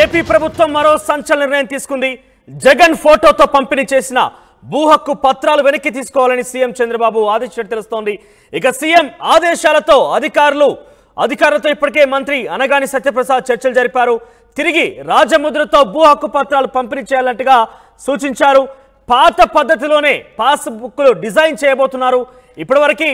AP ప్రభుత్వం మరో సంచలన నిర్ణయం తీసుకుంది. జగన్ ఫోటోతో పంపిణీ చేసిన భూ హక్కు పత్రాలు వెనక్కి తీసుకోవాలని సీఎం చంద్రబాబు ఆదేశించినట్టు తెలుస్తోంది. ఇక సీఎం ఆదేశాలతో అధికారులతో ఇప్పటికే మంత్రి అనగాని సత్యప్రసాద్ చర్చలు జరిపారు. తిరిగి రాజముద్రతో భూ హక్కు పత్రాలు పంపిణీ చేయాలంటగా సూచించారు. పాత పద్ధతిలోనే పాస్ బుక్లు డిజైన్ చేయబోతున్నారు. ఇప్పటివరకు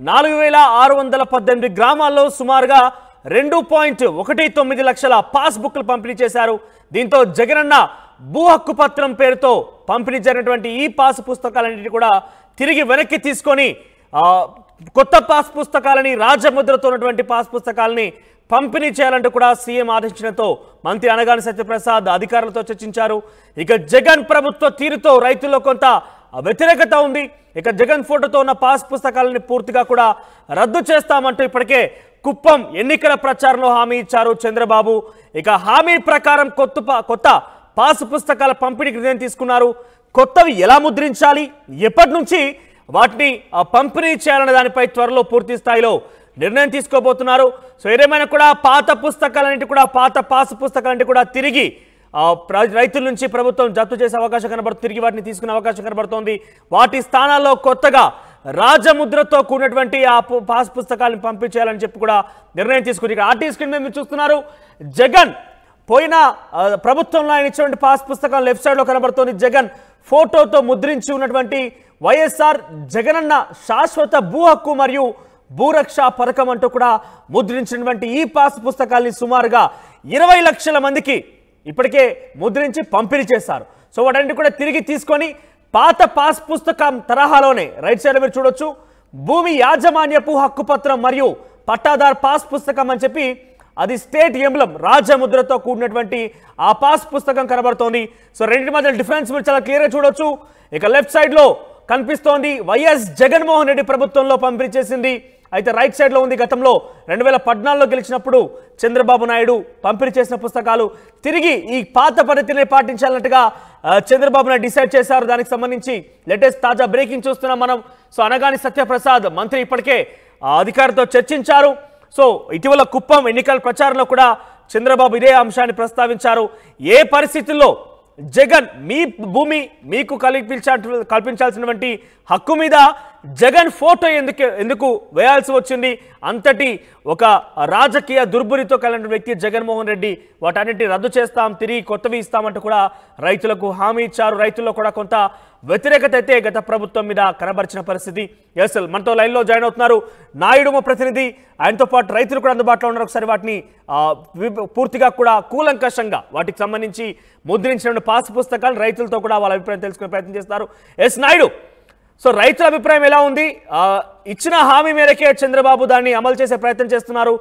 4618 గ్రామాల్లో సుమారుగా 2.19 లక్షల పాస్ బుక్లు పంపిణీ చేశారు. దీంతో జగనన్న భూ హక్కు పత్రం పేరుతో పంపిణీ జరిగినటువంటి ఈ పాస్ పుస్తకాలన్నింటినీ కూడా తిరిగి వెనక్కి తీసుకొని కొత్త పాస్ పుస్తకాలని రాజముద్రతో ఉన్నటువంటి పాస్ పుస్తకాలని పంపిణీ చేయాలంటూ కూడా సీఎం ఆదేశించడంతో మంత్రి అనగాని సత్యప్రసాద్ అధికారులతో చర్చించారు. ఇక జగన్ ప్రభుత్వ తీరుతో రైతుల్లో కొంత వ్యతిరేకత ఉంది. ఇక జగన్ ఫోటోతో ఉన్న పాస్ పుస్తకాలని పూర్తిగా కూడా రద్దు చేస్తామంటూ ఇప్పటికే కుప్పం ఎన్నికల ప్రచారంలో హామీ ఇచ్చారు చంద్రబాబు. ఇక హామీ ప్రకారం కొత్త పాస్ పుస్తకాల పంపిణీకి నిర్ణయం తీసుకున్నారు. కొత్తవి ఎలా ముద్రించాలి, ఎప్పటి నుంచి వాటిని పంపిణీ చేయాలనే దానిపై త్వరలో పూర్తి స్థాయిలో నిర్ణయం తీసుకోబోతున్నారు. సో ఏదేమైనా కూడా పాత పాస్ పుస్తకాలంటే కూడా తిరిగి రైతుల నుంచి ప్రభుత్వం జప్తు చేసే అవకాశం కనబడుతుంది. తిరిగి వాటిని తీసుకునే అవకాశం కనబడుతోంది. వాటి స్థానాల్లో కొత్తగా రాజముద్రతో కూడినటువంటి ఆ పాస్ పుస్తకాలను పంపించేయాలని చెప్పి కూడా నిర్ణయం తీసుకుని ఇక్కడ ఆర్టీ స్క్రీన్ మీద మీరు చూస్తున్నారు. జగన్ పోయిన ప్రభుత్వంలో ఆయన ఇచ్చినటువంటి పాస్ పుస్తకాలు లెఫ్ట్ సైడ్ లో కనబడుతోంది. జగన్ ఫోటోతో ముద్రించి ఉన్నటువంటి వైఎస్ఆర్ జగనన్న శాశ్వత భూ హక్కు మరియు భూరక్ష పథకం అంటూ కూడా ముద్రించినటువంటి ఈ పాస్ పుస్తకాల్ని సుమారుగా 20 లక్షల మందికి ఇప్పటికే ముద్రించి పంపిణీ చేశారు. సో వాటన్నిటి కూడా తిరిగి తీసుకొని పాత పాస్ పుస్తకం తరహాలోనే రైట్ సైడ్ మీరు చూడొచ్చు భూమి యాజమాన్యపు హక్కు పత్రం మరియు పట్టాదార్ పాస్ పుస్తకం అని చెప్పి అది స్టేట్ ఎంబ్లం రాజముద్రతో కూడినటువంటి ఆ పాస్ పుస్తకం కనబడుతోంది. సో రెండింటి మధ్య డిఫరెన్స్ మీరు చాలా క్లియర్గా చూడొచ్చు. ఇక లెఫ్ట్ సైడ్ లో కనిపిస్తోంది వైఎస్ జగన్మోహన్ రెడ్డి ప్రభుత్వంలో పంపిణీ చేసింది. అయితే రైట్ సైడ్ లో ఉంది గతంలో 2014లో గెలిచినప్పుడు చంద్రబాబు నాయుడు పంపిణీ చేసిన పుస్తకాలు. తిరిగి ఈ పాత పద్ధతిని పాటించాలన్నట్టుగా చంద్రబాబు నాయుడు డిసైడ్ చేశారు. దానికి సంబంధించి లేటెస్ట్ తాజా బ్రేకింగ్ చూస్తున్నాం మనం. సో అనగాని సత్యప్రసాద్ మంత్రి ఇప్పటికే అధికారులతో చర్చించారు. సో ఇటీవల కుప్పం ఎన్నికల ప్రచారంలో కూడా చంద్రబాబు ఇదే అంశాన్ని ప్రస్తావించారు. ఏ పరిస్థితుల్లో జగన్ మీ భూమి మీకు కల్పించాల్సినటువంటి హక్కు మీద జగన్ ఫోటో ఎందుకు వేయాల్సి వచ్చింది? అంతటి ఒక రాజకీయ దుర్బురితో కలిగిన వ్యక్తి జగన్మోహన్ రెడ్డి. వాటన్నిటిని రద్దు చేస్తాం, తిరిగి కొత్తవి ఇస్తామంటూ కూడా రైతులకు హామీ ఇచ్చారు. రైతుల్లో కూడా కొంత వ్యతిరేకత అయితే గత ప్రభుత్వం మీద కనబరిచిన పరిస్థితి. ఎస్ మనతో లైన్లో జాయిన్ అవుతున్నారు నాయుడు మా ప్రతినిధి. ఆయనతో పాటు రైతులు కూడా అందుబాటులో ఉన్నారు. ఒకసారి వాటిని పూర్తిగా కూడా కూలంకషంగా వాటికి సంబంధించి ముద్రించిన పాస్ పుస్తకాలు రైతులతో కూడా వాళ్ళ అభిప్రాయం తెలుసుకునే ప్రయత్నం చేస్తారు. ఎస్ నాయుడు, సో రైతుల అభిప్రాయం ఎలా ఉంది? ఇచ్చిన హామీ మేరకే చంద్రబాబు దాన్ని అమలు చేసే ప్రయత్నం చేస్తున్నారు.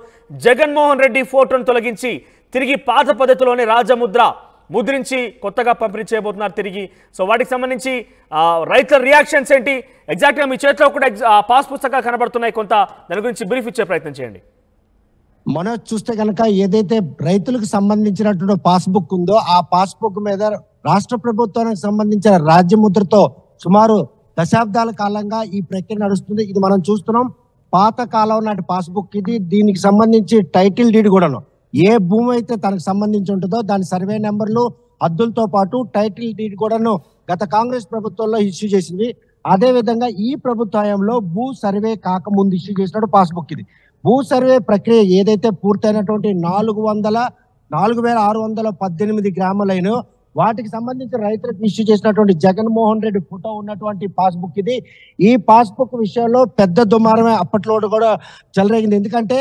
జగన్మోహన్ రెడ్డి ఫోటోను తొలగించి తిరిగి పాత పద్ధతిలోనే రాజముద్ర ముద్రించి కొత్తగా పంపిణీ చేయబోతున్నారు తిరిగి. సో వాటికి సంబంధించి రైతుల రియాక్షన్స్ ఏంటి? ఎగ్జాక్ట్గా మీ చేతిలో కూడా పాస్ పుస్తకాలు కనబడుతున్నాయి. కొంత దాని గురించి బ్రీఫ్ ఇచ్చే ప్రయత్నం చేయండి. మనం చూస్తే కనుక ఏదైతే రైతులకు సంబంధించినటువంటి పాస్బుక్ ఉందో ఆ పాస్బుక్ మీద రాష్ట్ర ప్రభుత్వానికి సంబంధించిన రాజ్యముద్రతో సుమారు దశాబ్దాల కాలంగా ఈ ప్రక్రియ నడుస్తుంది. ఇది మనం చూస్తున్నాం. పాత కాలం నాటి పాస్బుక్ ఇది. దీనికి సంబంధించి టైటిల్ డీడ్ కూడాను ఏ భూమి అయితే తనకు సంబంధించి ఉంటుందో దాని సర్వే నెంబర్లు హద్దులతో పాటు టైటిల్ డీడ్ కూడాను గత కాంగ్రెస్ ప్రభుత్వంలో ఇష్యూ చేసింది. అదే విధంగా ఈ ప్రభుత్వంలో భూ సర్వే కాకముందు ఇష్యూ చేసినట్టు పాస్బుక్ ఇది. భూ సర్వే ప్రక్రియ ఏదైతే పూర్తయినటువంటి 4618 గ్రామాలైనో వాటికి సంబంధించి రైతులకు ఇష్యూ చేసినటువంటి జగన్మోహన్ రెడ్డి ఫోటో ఉన్నటువంటి పాస్బుక్ ఇది. ఈ పాస్బుక్ విషయంలో పెద్ద దుమారమే అప్పట్లో కూడా చెలరేగింది. ఎందుకంటే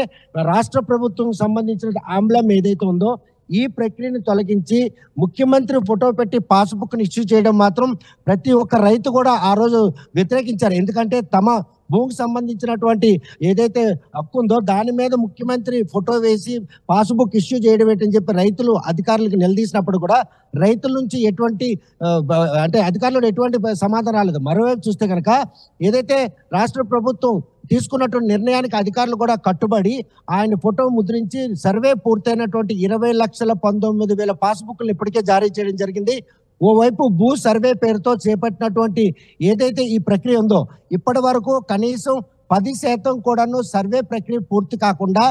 రాష్ట్ర ప్రభుత్వం సంబంధించిన ఆంబ్లం ఏదైతే ఉందో ఈ ప్రక్రియను తొలగించి ముఖ్యమంత్రి ఫోటో పెట్టి పాస్బుక్ ని ఇష్యూ చేయడం మాత్రం ప్రతి ఒక్క రైతు కూడా ఆ రోజు వ్యతిరేకించారు. ఎందుకంటే తమ భూమికి సంబంధించినటువంటి ఏదైతే హక్కు ఉందో దాని మీద ముఖ్యమంత్రి ఫోటో వేసి పాస్బుక్ ఇష్యూ చేయడం ఏంటని చెప్పి రైతులు అధికారులకు నిలదీసినప్పుడు కూడా రైతుల నుంచి అధికారులు ఎటువంటి సమాధానం రాలేదు. మరోవైపు చూస్తే కనుక ఏదైతే రాష్ట్ర ప్రభుత్వం తీసుకున్నటువంటి నిర్ణయానికి అధికారులు కూడా కట్టుబడి ఆయన ఫోటో ముద్రించి సర్వే పూర్తయినటువంటి 20,19,000 పాస్బుక్లు ఇప్పటికే జారీ చేయడం జరిగింది. ఓవైపు భూ సర్వే పేరుతో చేపట్టినటువంటి ఏదైతే ఈ ప్రక్రియ ఉందో ఇప్పటి వరకు కనీసం 10% కూడాను సర్వే ప్రక్రియ పూర్తి కాకుండా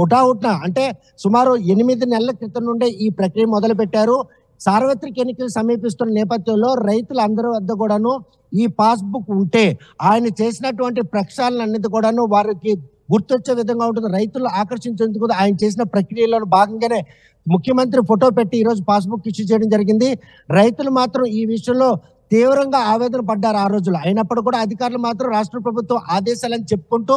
ఉటావుట్న అంటే సుమారు 8 నెలల క్రితం నుండే ఈ ప్రక్రియ మొదలు పెట్టారు. సార్వత్రిక ఎన్నికలు సమీపిస్తున్న నేపథ్యంలో రైతులందరి వద్ద కూడాను ఈ పాస్బుక్ ఉంటే ఆయన చేసినటువంటి ప్రక్షాళనన్నిటి కూడాను వారికి గుర్తొచ్చే విధంగా ఉంటుంది. రైతులు ఆకర్షించేందుకు ఆయన చేసిన ప్రక్రియలో భాగంగానే ముఖ్యమంత్రి ఫోటో పెట్టి ఈరోజు పాస్బుక్ ఇష్యూ చేయడం జరిగింది. రైతులు మాత్రం ఈ విషయంలో తీవ్రంగా ఆవేదన పడ్డారు ఆ రోజుల్లో. అయినప్పుడు కూడా అధికారులు మాత్రం రాష్ట్ర ప్రభుత్వం ఆదేశాలని చెప్పుకుంటూ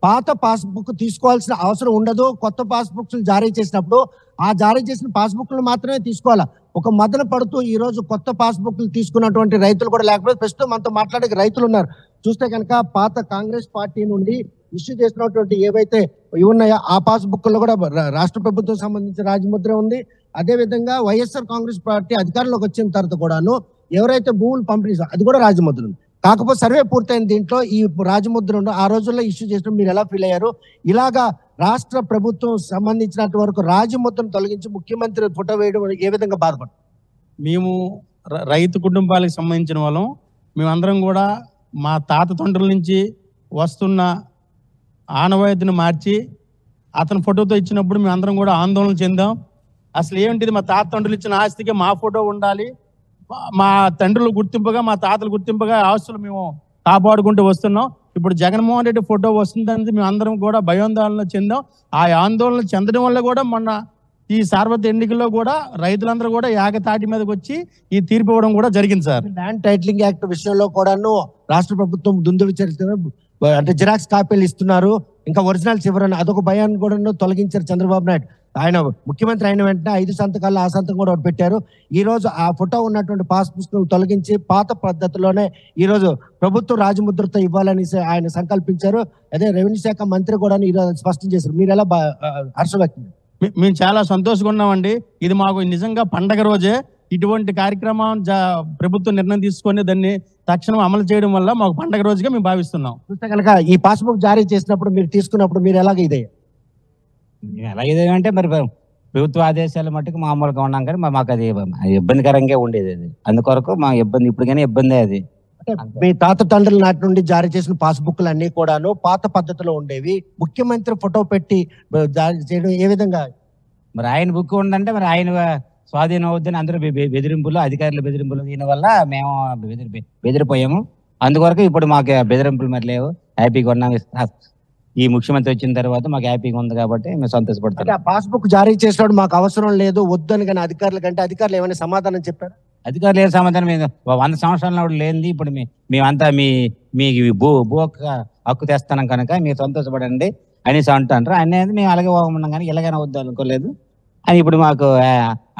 పాత పాస్బుక్ తీసుకోవాల్సిన అవసరం ఉండదు, కొత్త పాస్బుక్స్ జారీ చేసినప్పుడు ఆ జారీ చేసిన పాస్బుక్లు మాత్రమే తీసుకోవాలా. ఒక మదన పడుతూ ఈ రోజు కొత్త పాస్బుక్లు తీసుకున్నటువంటి రైతులు కూడా లేకపోతే ప్రస్తుతం మనతో మాట్లాడే రైతులు ఉన్నారు. చూస్తే కనుక పాత కాంగ్రెస్ పార్టీ నుండి ఇష్యూ చేసినటువంటి ఏవైతే ఉన్నాయో ఆ పాస్బుక్ లో కూడా రాష్ట్ర ప్రభుత్వం సంబంధించిన రాజముద్ర ఉంది. అదే విధంగా వైఎస్ఆర్ కాంగ్రెస్ పార్టీ అధికారంలోకి వచ్చిన తర్వాత కూడాను ఎవరైతే భూములు పంపిణీ అది కూడా రాజముద్ర ఉంది. కాకపోతే సర్వే పూర్తయిన దీంట్లో ఈ రాజముద్ర ఆ రోజుల్లో ఇష్యూ చేసిన మీరు ఎలా ఫీల్ అయ్యారు? ఇలాగా రాష్ట్ర ప్రభుత్వం సంబంధించినంత వరకు రాజముద్రను తొలగించి ముఖ్యమంత్రి ఫోటో వేయడం ఏ విధంగా బాధపడతారు? మేము రైతు కుటుంబాలకు సంబంధించిన వాళ్ళం. మేమందరం కూడా మా తాత తండ్రుల నుంచి వస్తున్న ఆనవాయితీని మార్చి అతని ఫోటోతో ఇచ్చినప్పుడు మేమందరం కూడా ఆందోళన చెందాం. అసలు ఏంటిది, మా తాత తండ్రులు ఇచ్చిన ఆస్తికి మా ఫోటో ఉండాలి, మా తండ్రులు గుర్తింపుగా మా తాతలు గుర్తింపుగా ఆస్తులు మేము కాపాడుకుంటూ వస్తున్నాం. ఇప్పుడు జగన్మోహన్ రెడ్డి ఫోటో వస్తుందని మేము అందరం కూడా భయాందోళన చెందాం. ఆ ఆందోళన చెందడం వల్ల కూడా మొన్న ఈ సార్వత్రిక ఎన్నికల్లో కూడా రైతులందరూ కూడా ఏకతాటి మీదకి వచ్చి ఈ తీర్పు ఇవ్వడం కూడా జరిగింది సార్. ల్యాండ్ టైటిలింగ్ యాక్ట్ విషయంలో కూడాను రాష్ట్ర ప్రభుత్వం దుందుడు చరిత్ర అంటే జిరాక్స్ కాపీలు ఇస్తున్నారు, ఇంకా ఒరిజినల్స్ ఇవ్వరని అదొక భయాన్ని కూడా తొలగించారు చంద్రబాబు నాయుడు. ఆయన ముఖ్యమంత్రి అయిన వెంటనే 5 సంతకాలు ఆ సంతకం కూడా పెట్టారు. ఈ రోజు ఆ ఫోటో ఉన్నటువంటి పాస్ పుస్తకం తొలగించి పాత పద్ధతిలోనే ఈ రోజు ప్రభుత్వం రాజముద్రతో ఇవ్వాలని ఆయన సంకల్పించారు. అదే రెవెన్యూ శాఖ మంత్రి కూడా ఈ రోజు స్పష్టం చేశారు. మీరు ఎలా హర్షం వ్యక్తం? మేము చాలా సంతోషంగా ఉన్నామండి. ఇది మాకు నిజంగా పండగ రోజే. ఇటువంటి కార్యక్రమం ప్రభుత్వం నిర్ణయం తీసుకొని దాన్ని తక్షణం అమలు చేయడం వల్ల మాకు పండగ రోజుగా మేము భావిస్తున్నాం. చూస్తే కనుక ఈ పాస్బుక్ జారీ చేసినప్పుడు మీరు తీసుకున్నప్పుడు మీరు ఎలాగ ఇదే అంటే మరి ప్రభుత్వ ఆదేశాల మట్టుకు మామూలుగా ఉన్నాం, కానీ మాకు అది ఇబ్బందికరంగా ఉండేది. అది అందుకొరకు మా ఇబ్బంది ఇప్పటికైనా ఇబ్బంది. అది మీ తాత తండ్రుల నాటి నుండి జారీ చేసిన పాస్బుక్లు అన్ని కూడాను పాత పద్ధతిలో ఉండేవి. ముఖ్యమంత్రి ఫోటో పెట్టి జారీ చేయడం ఏ విధంగా? మరి ఆయన బుక్ ఉందంటే మరి ఆయన స్వాధీనం అవుద్దని అందరూ బెదిరింపులు, అధికారుల బెదిరింపులు దీని వల్ల మేము బెదిరిపోయాము. అందుకొరకు ఇప్పుడు మాకు బెదిరింపులు మరి లేవు, హ్యాపీగా ఉన్నాం. ఈ ముఖ్యమంత్రి వచ్చిన తర్వాత మాకు హ్యాపీగా ఉంది కాబట్టి మేము సంతోషపడతాం. ఆ పాస్బుక్ జారీ చేసినప్పుడు మాకు అవసరం లేదు వద్దని కానీ అధికారుల కంటే అధికారులు ఏమైనా సమాధానం చెప్పారు? అధికారులు ఏ సమాధానం? మేము 100 సంవత్సరాల లేనిది ఇప్పుడు మేమంతా మీ భూ హక్కు తెస్తున్నాం కనుక మీరు సంతోషపడండి అనేసి అంటారు. అనేది మేము అలాగే ఉన్నాం కానీ ఎలాగైనా వద్దు అనుకోలేదు. అని ఇప్పుడు మాకు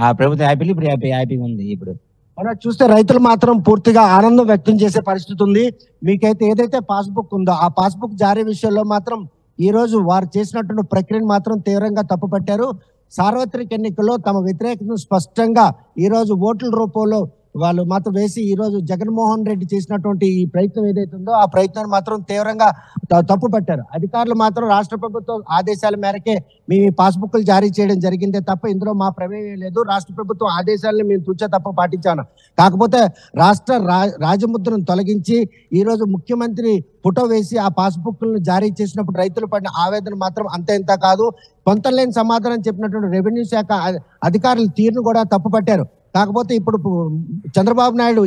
ఆ ప్రభుత్వం హ్యాపీ, ఇప్పుడు హ్యాపీగా ఉంది. ఇప్పుడు మనం చూస్తే రైతులు మాత్రం పూర్తిగా ఆనందం వ్యక్తం చేసే పరిస్థితి ఉంది. మీకైతే ఏదైతే పాస్బుక్ ఉందో ఆ పాస్బుక్ జారీ విషయంలో మాత్రం ఈ రోజు వారు చేసినటువంటి ప్రక్రియను మాత్రం తీవ్రంగా తప్పుపట్టారు. సార్వత్రిక ఎన్నికల్లో తమ వ్యతిరేకతను స్పష్టంగా ఈ రోజు ఓట్ల రూపంలో వాళ్ళు మాత్రం వేసి ఈ రోజు జగన్మోహన్ రెడ్డి చేసినటువంటి ఈ ప్రయత్నం ఏదైతే ఉందో ఆ ప్రయత్నాన్ని మాత్రం తీవ్రంగా తప్పు పట్టారు. అధికారులు మాత్రం రాష్ట్ర ప్రభుత్వం ఆదేశాల మేరకే మీ పాస్బుక్లు జారీ చేయడం జరిగిందే తప్ప ఇందులో మా ప్రమేయం లేదు. రాష్ట్ర ప్రభుత్వం ఆదేశాలను మేము తుచ్చ తప్ప పాటించాను. కాకపోతే రాష్ట్ర రాజముద్రను తొలగించి ఈ రోజు ముఖ్యమంత్రి ఫోటో వేసి ఆ పాస్బుక్లను జారీ చేసినప్పుడు రైతులు పడిన ఆవేదన మాత్రం అంత ఇంత కాదు. పొంతలేని సమాధానం చెప్పినటువంటి రెవెన్యూ శాఖ అధికారుల తీరును కూడా తప్పు పట్టారు. కాకపోతే ఇప్పుడు చంద్రబాబు నాయుడు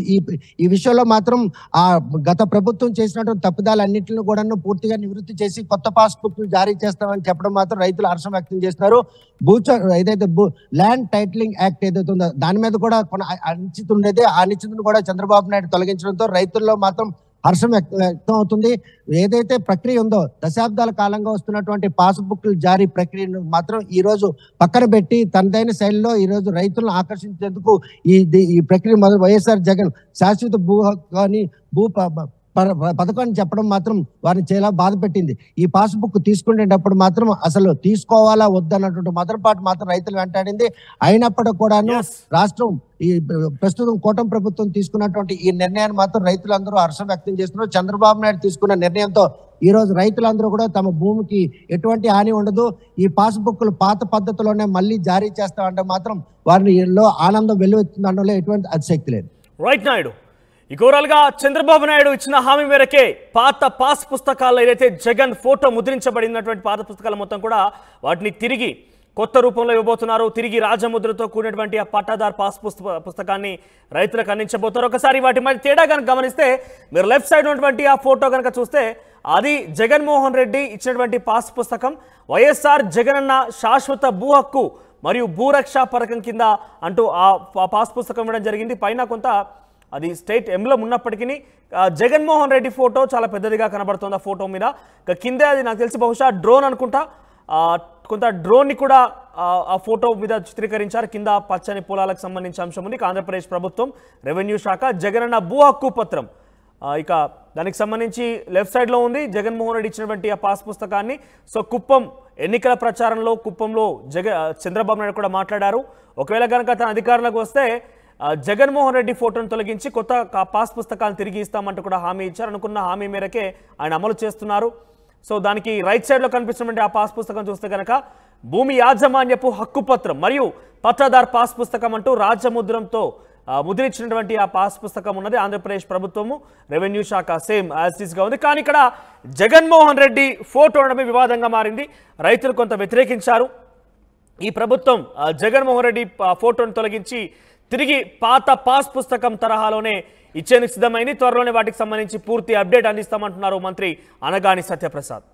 ఈ విషయంలో మాత్రం ఆ గత ప్రభుత్వం చేసినటువంటి తప్పిదాలన్నింటిని కూడా పూర్తిగా నివృత్తి చేసి కొత్త పాస్బుక్లు జారీ చేస్తామని చెప్పడం మాత్రం రైతులు హర్షం వ్యక్తం చేస్తున్నారు. ఏదైతే ల్యాండ్ టైటిలింగ్ యాక్ట్ ఏదైతే ఉందో దాని మీద కూడా కొన్ని అనిశ్చితి ఉండేది. ఆ అనిశ్చితిని కూడా చంద్రబాబు నాయుడు తొలగించడంతో రైతుల్లో మాత్రం హర్షం వ్యక్తం అవుతుంది. ఏదైతే ప్రక్రియ ఉందో దశాబ్దాల కాలంగా వస్తున్నటువంటి పాస్బుక్లు జారీ ప్రక్రియను మాత్రం ఈ రోజు పక్కన పెట్టి తనదైన శైలిలో ఈ రోజు రైతులను ఆకర్షించేందుకు ఈ ప్రక్రియ మొదలు వైఎస్ఆర్ జగన్ శాశ్వత భూ పథకాన్ని చెప్పడం మాత్రం వారిని చాలా బాధ పెట్టింది. ఈ పాస్బుక్ తీసుకునేటప్పుడు మాత్రం అసలు తీసుకోవాలా వద్దన్నటువంటి మొదటిపాటు మాత్రం రైతులు వెంటాడింది. అయినప్పటికీ కూడాను రాష్ట్రం ఈ ప్రస్తుతం కూటమి ప్రభుత్వం తీసుకున్నటువంటి ఈ నిర్ణయాన్ని మాత్రం రైతులందరూ హర్షం వ్యక్తం చేస్తున్నారు. చంద్రబాబు నాయుడు తీసుకున్న నిర్ణయంతో ఈ రోజు రైతులందరూ కూడా తమ భూమికి ఎటువంటి హాని ఉండదు, ఈ పాస్బుక్లు పాత పద్ధతిలోనే మళ్ళీ జారీ చేస్తామంటే మాత్రం వారిలో ఆనందం వెల్లువెత్తుందనలో ఎటువంటి అతిశక్తి లేదు. రైట్ నాయుడు, ఇక ఓవరాల్గా చంద్రబాబు నాయుడు ఇచ్చిన హామీ మేరకే పాత పాస్ పుస్తకాల్లో ఏదైతే జగన్ ఫోటో ముద్రించబడినటువంటి పాత పుస్తకాలు మొత్తం కూడా వాటిని తిరిగి కొత్త రూపంలో ఇవ్వబోతున్నారు. తిరిగి రాజముద్రతో కూడినటువంటి ఆ పట్టాదార్ పాస్ పుస్తకాన్ని రైతులకు అందించబోతున్నారు. ఒకసారి వాటి మధ్య తేడా కనుక గమనిస్తే మీరు లెఫ్ట్ సైడ్ ఉన్నటువంటి ఆ ఫోటో కనుక చూస్తే అది జగన్మోహన్ రెడ్డి ఇచ్చినటువంటి పాస్ పుస్తకం. వైఎస్ఆర్ జగనన్న శాశ్వత భూ హక్కు మరియు భూరక్ష పథకం కింద అంటూ ఆ పాస్ పుస్తకం ఇవ్వడం జరిగింది. పైన కొంత అది స్టేట్ ఎంబ్లం ఉన్నప్పటికీ జగన్మోహన్ రెడ్డి ఫోటో చాలా పెద్దదిగా కనబడుతుంది ఆ ఫోటో మీద. కింద అది నాకు తెలిసి బహుశా డ్రోన్ అనుకుంటా, కొంత డ్రోన్ని కూడా ఆ ఫోటో మీద చిత్రీకరించారు. కింద పచ్చని పొలాలకు సంబంధించిన అంశం ఉంది. ఆంధ్రప్రదేశ్ ప్రభుత్వం రెవెన్యూ శాఖ జగనన్న భూ హక్కు పత్రం, ఇక దానికి సంబంధించి లెఫ్ట్ సైడ్లో ఉంది జగన్మోహన్ రెడ్డి ఇచ్చినటువంటి ఆ పాస్ పుస్తకాన్ని. సో కుప్పం ఎన్నికల ప్రచారంలో కుప్పంలో చంద్రబాబు నాయుడు కూడా మాట్లాడారు. ఒకవేళ కనుక తన అధికారంలోకి వస్తే జగన్మోహన్ రెడ్డి ఫోటోను తొలగించి కొత్త పాస్ పుస్తకాలను తిరిగి ఇస్తామంటూ కూడా హామీ ఇచ్చారు. అనుకున్న హామీ మేరకే ఆయన అమలు చేస్తున్నారు. సో దానికి రైట్ సైడ్లో కనిపిస్తున్నటువంటి ఆ పాస్ పుస్తకం చూస్తే కనుక భూమి యాజమాన్యపు హక్కు పత్రం మరియు పట్టాదార్ పాస్ పుస్తకం అంటూ రాజముద్రంతో ముద్రించినటువంటి ఆ పాస్ పుస్తకం ఉన్నది. ఆంధ్రప్రదేశ్ ప్రభుత్వము రెవెన్యూ శాఖ సేమ్ యాజ్ ఇట్ గా ఉంది. కానీ ఇక్కడ జగన్మోహన్ రెడ్డి ఫోటో ఉండడమే వివాదంగా మారింది. రైతులు కొంత వ్యతిరేకించారు. ఈ ప్రభుత్వం జగన్మోహన్ రెడ్డి ఫోటోను తొలగించి తిరిగి పాత పాస్ పుస్తకం తరహాలోనే ఇచ్చేందుకు సిద్ధమైంది. త్వరలోనే వాటికి సంబంధించి పూర్తి అప్డేట్ అందిస్తామంటున్నారు మంత్రి అనగాని సత్యప్రసాద్.